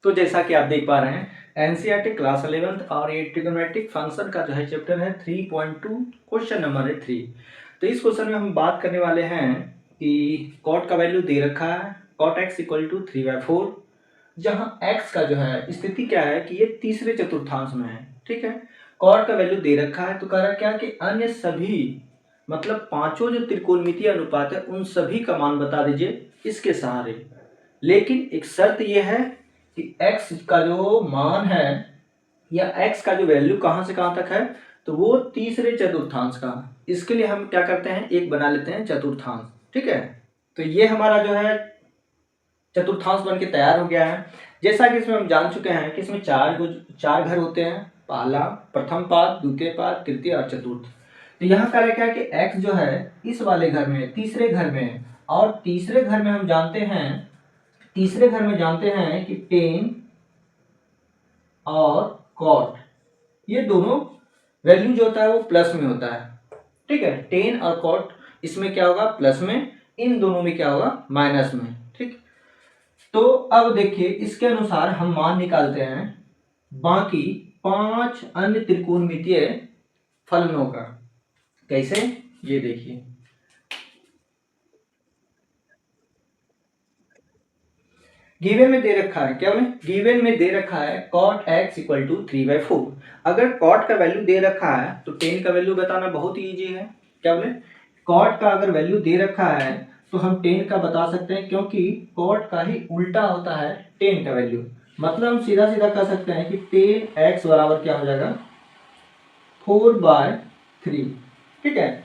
तो जैसा कि आप देख पा रहे हैं एनसीईआरटी क्लास 11th और ये ट्रिग्नोमेट्रिक फंक्शन का जो है चैप्टर है 3.2 क्वेश्चन नंबर है 3। तो इस क्वेश्चन में हम बात करने वाले हैं कि कॉट का वैल्यू दे रखा है कॉट एक्स इक्वल टू 3/4, जहाँ एक्स का जो है स्थिति क्या है कि ये तीसरे चतुर्थांश में है। ठीक है, कॉट का वैल्यू दे रखा है तो कह रहा क्या कि अन्य सभी मतलब पांचों जो त्रिकोणमितीय अनुपात है उन सभी का मान बता दीजिए इसके सहारे। लेकिन एक शर्त यह है कि x का जो मान है या x का जो वैल्यू कहाँ से कहाँ तक है, तो वो तीसरे चतुर्थांश का। इसके लिए हम क्या करते हैं, एक बना लेते हैं चतुर्थांश। ठीक है, तो ये हमारा जो है चतुर्थांश बन के तैयार हो गया है। जैसा कि इसमें हम जान चुके हैं कि इसमें चार घर होते हैं, पहला प्रथम पाद, द्वितीय पाद, तृतीय और चतुर्थ। तो यहाँ का क्या है कि x जो है इस वाले घर में तीसरे घर में, और तीसरे घर में हम जानते हैं कि टेन और कॉट ये दोनों वैल्यू जो होता है वो प्लस में होता है। ठीक है, टेन और कॉट इसमें क्या होगा प्लस में, इन दोनों में क्या होगा माइनस में। ठीक, तो अब देखिए इसके अनुसार हम मान निकालते हैं बाकी 5 अन्य त्रिकोणमितीय फलनों का। कैसे, ये देखिए गिवन में दे रखा है, क्या बोले गिवन में दे रखा है cot x इक्वल टू 3/4। अगर cot का वैल्यू दे रखा है तो tan का वैल्यू बताना बहुत ही ईजी है। क्या बोले, cot का अगर वैल्यू दे रखा है तो हम tan का बता सकते हैं, क्योंकि cot का ही उल्टा होता है tan का वैल्यू। मतलब हम सीधा सीधा कह सकते हैं कि tan x बराबर क्या हो जाएगा 4/3। ठीक है,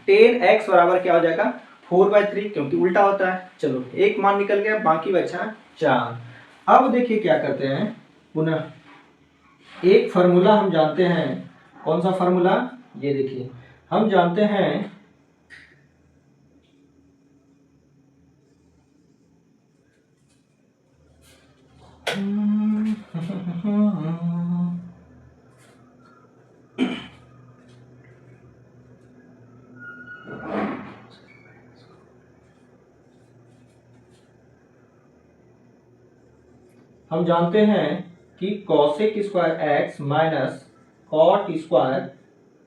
tan x बराबर क्या हो जाएगा 4/3, क्योंकि उल्टा होता है। चलो एक मान निकल गया, बाकी बचा 4। अब देखिए क्या करते हैं, पुनः एक फार्मूला हम जानते हैं। कौन सा फार्मूला, ये देखिए हम जानते हैं हम जानते हैं कि cosec square X minus cot square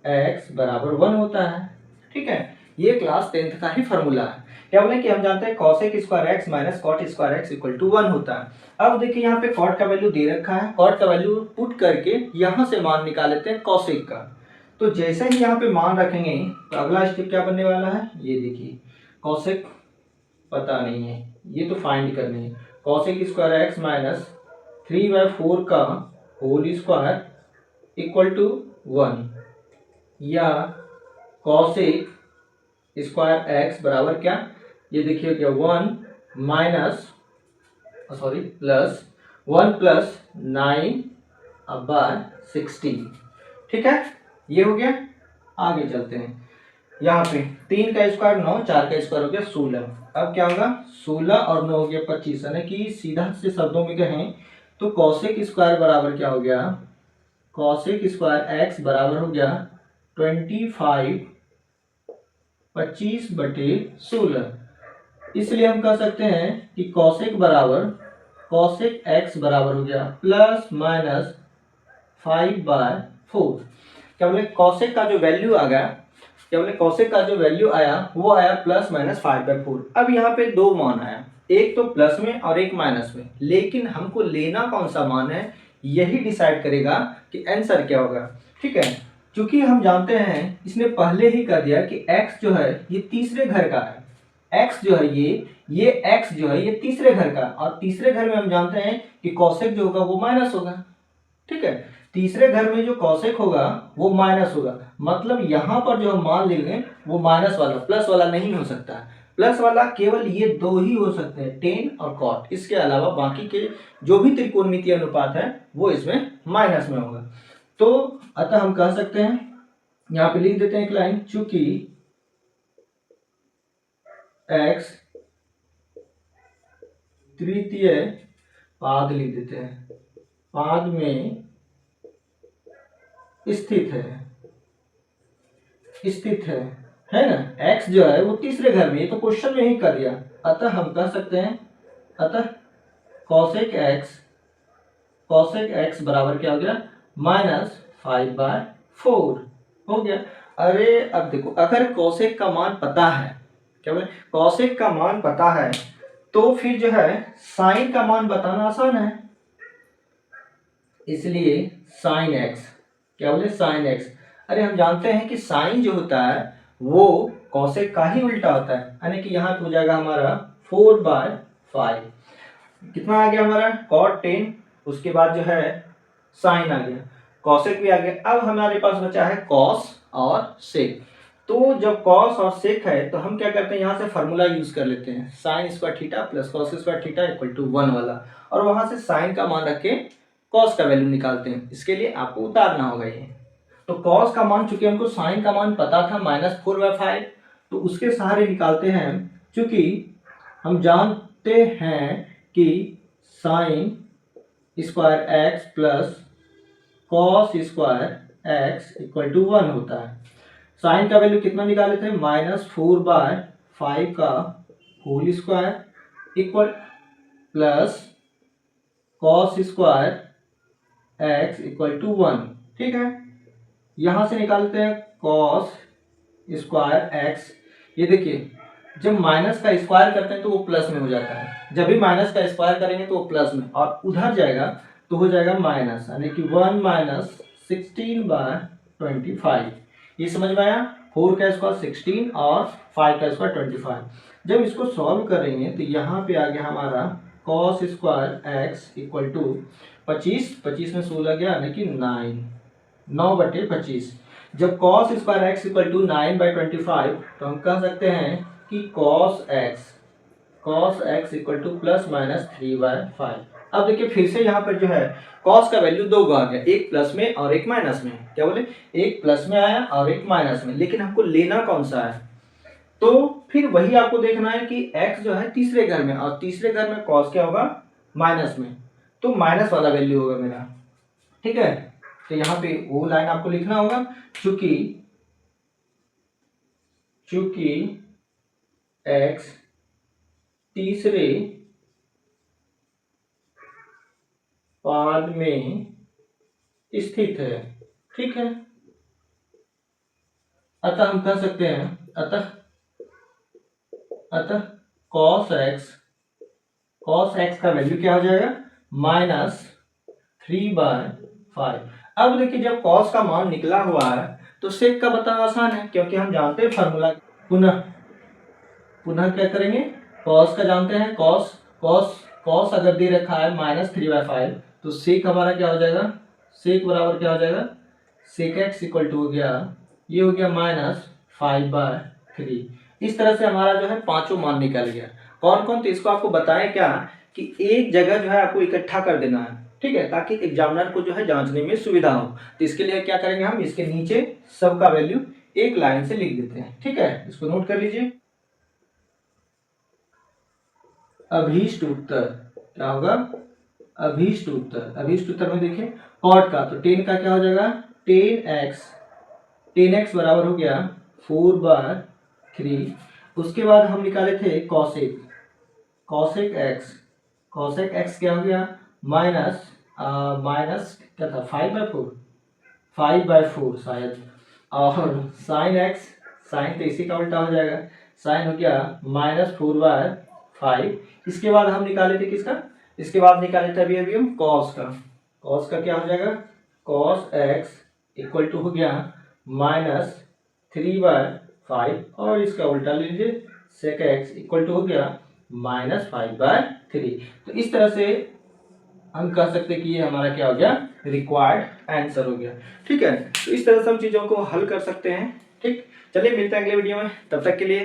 X बराबर 1 होता है। ठीक है, ये क्लास 10th का ही फॉर्मूला है। क्या बोले कि हम जानते हैं cosec square X minus cot square X equal to 1 होता है। अब देखिए यहाँ पे कॉट का वैल्यू दे रखा है, कॉट का वैल्यू पुट करके यहाँ से मान निकाल लेते हैं cosec का। तो जैसे ही यहाँ पे मान रखेंगे तो अगला स्टेप क्या बनने वाला है, ये देखिए cosec पता नहीं है, ये तो फाइंड करनी है। cosec स्क्वायर एक्स माइनस 3/4 का होल स्क्वायर इक्वल टू 1, या cosec स्क्वायर एक्स बराबर क्या, ये देखिए क्या 1 माइनस सॉरी प्लस 1 प्लस 9/16। ठीक है, ये हो गया। आगे चलते हैं, यहाँ पे 3 का स्क्वायर 9, 4 का स्क्वायर हो गया 16। अब क्या होगा 16 और 9 हो गया 25, यानी कि सीधा से शब्दों में कहें तो cosec स्क्वायर बराबर क्या हो गया, cosec स्क्वायर एक्स बराबर हो गया 25 25/16। इसलिए हम कह सकते हैं कि cosec एक्स बराबर हो गया प्लस माइनस 5/4। क्या बोले cosec का जो वैल्यू आ गया, क्या बोले cosec का जो वैल्यू आया वो आया प्लस माइनस 5/4। अब यहाँ पे दो मान आया, एक तो प्लस में और एक माइनस में, लेकिन हमको लेना कौन सा मान है यही डिसाइड करेगा कि आंसर क्या होगा। ठीक है, क्योंकि हम जानते हैं इसने पहले ही कर दिया कि x जो है ये तीसरे घर का है, x जो है ये x जो है ये तीसरे घर का, और तीसरे घर में हम जानते हैं कि cosec जो होगा वो माइनस होगा। ठीक है, तीसरे घर में जो cosec होगा वो माइनस होगा, मतलब यहाँ पर जो हम मान लेंगे वो माइनस वाला, प्लस वाला नहीं हो सकता। प्लस वाला केवल ये दो ही हो सकते हैं, टेन और कॉट। इसके अलावा बाकी के जो भी त्रिकोणमितीय अनुपात है वो इसमें माइनस में होगा। तो अतः हम कह सकते हैं, यहाँ पे लिख देते हैं एक लाइन, चूंकि x तृतीय पाद लिख देते हैं, पाद में स्थित है ना, x जो है वो तीसरे घर में, ये तो क्वेश्चन में ही कर दिया। अतः हम कह सकते हैं, अतः cosec x कॉसेक एक्स बराबर क्या हो गया, -5/4 हो गया। अरे अब देखो, अगर कॉसेक का मान पता है, क्या बोले, कॉसेक का मान पता है तो फिर जो है साइन का मान बताना आसान है, इसलिए साइन एक्स, क्या बोले, साइन एक्स। अरे हम जानते हैं कि साइन जो होता है वो कॉसेक का ही उल्टा होता है, यानी कि यहाँ पे हो जाएगा हमारा 4/5, कितना आ गया हमारा cot 10, उसके बाद जो है साइन आ गया, कॉसेक भी आ गया। अब हमारे पास बचा है कॉस और सेक। तो जब कॉस और सेक है तो हम क्या करते हैं, यहाँ से फार्मूला यूज कर लेते हैं, sine square theta plus cos square theta equal to 1 वाला, और वहां से साइन का मान रख के कॉस का वैल्यू निकालते हैं। इसके लिए आपको उतारना होगा ये। तो कॉस का मान, चूंकि हमको साइन का मान पता था -4/5, तो उसके सहारे निकालते हैं। चूंकि हम जानते हैं कि sine square X plus cos square X equal to 1 होता है। साइन का वैल्यू कितना निकाले थे, -4/5 का whole square equal plus cos square X equal to 1। ठीक है, यहां से निकालते हैं कॉस स्क्वायर एक्स। ये देखिए, जब माइनस का स्क्वायर करते हैं तो वो प्लस में हो जाता है, जब भी माइनस का स्क्वायर करेंगे तो वो प्लस में, और उधर जाएगा तो हो जाएगा माइनस, यानी कि 1 - 16/25। ये समझ में आया, 4 का स्क्वायर 16 और 5 का स्क्वायर 25। जब इसको सॉल्व करेंगे तो यहाँ पे आ गया हमारा cos square X equal to 25, 25 में 16 गया, यानी कि 9/25। जब cos square X equal to 9/25, तो हम कह सकते हैं कि कॉस एक्स इक्वल टू ±3/5। अब देखिए फिर से यहाँ पर जो है कॉस का वैल्यू 2 आ गया, एक प्लस में और एक माइनस में, क्या बोले, एक प्लस में आया और एक माइनस में, लेकिन हमको लेना कौन सा है, तो फिर वही आपको देखना है कि x जो है तीसरे घर में, और तीसरे घर में कॉस क्या होगा, माइनस में, तो माइनस वाला वैल्यू होगा मेरा। ठीक है, तो यहाँ पे वो लाइन आपको लिखना होगा, चूंकि x तीसरे पाद में स्थित है। ठीक है, अतः हम कह सकते हैं, अतः cos x का वैल्यू क्या हो जाएगा, -3/5। अब देखिए, जब cos का मान निकला हुआ है तो sec का बताना आसान है, क्योंकि हम जानते हैं फार्मूला। पुनः क्या करेंगे, cos का जानते हैं, cos अगर दे रखा है -3/5, तो sec हमारा क्या हो जाएगा, sec बराबर क्या हो जाएगा, sec x इक्वल टू हो गया, ये हो गया -5/3। इस तरह से हमारा जो है पांचों मान निकल गया। कौन कौन, तो इसको आपको बताएं क्या कि एक जगह जो है आपको इकट्ठा कर देना है, ठीक है, ताकि एग्जामिनर को जो है जांचने में सुविधा हो। तो इसके लिए क्या करेंगे, हम इसके नीचे सबका वैल्यू एक लाइन से लिख देते हैं। ठीक है, इसको नोट कर लीजिए। अभीष्ट उत्तर क्या होगा, अभीष्ट उत्तर में देखिए कॉट का, तो 10 का क्या हो जाएगा, 10x बराबर हो गया 4/3। उसके बाद हम निकाले थे कॉसेक एक्स क्या हो गया, माइनस क्या था, 5/4 शायद, और साइन तो इसी का उल्टा हो जाएगा, साइन हो गया -4/5। इसके बाद हम निकाले थे किसका, इसके बाद निकाले थे अभी हम कॉस का क्या हो जाएगा, कॉस एक्स इक्वल टू हो गया -3/5, और इसका उल्टा ले लीजिए, सेक एक्स इक्वल टू हो गया -5/3। तो इस तरह से हम कह सकते हैं कि ये हमारा क्या हो गया, रिक्वायर्ड आंसर हो गया। ठीक है, तो इस तरह से हम चीजों को हल कर सकते हैं। ठीक, चलिए मिलते हैं अगले वीडियो में, तब तक के लिए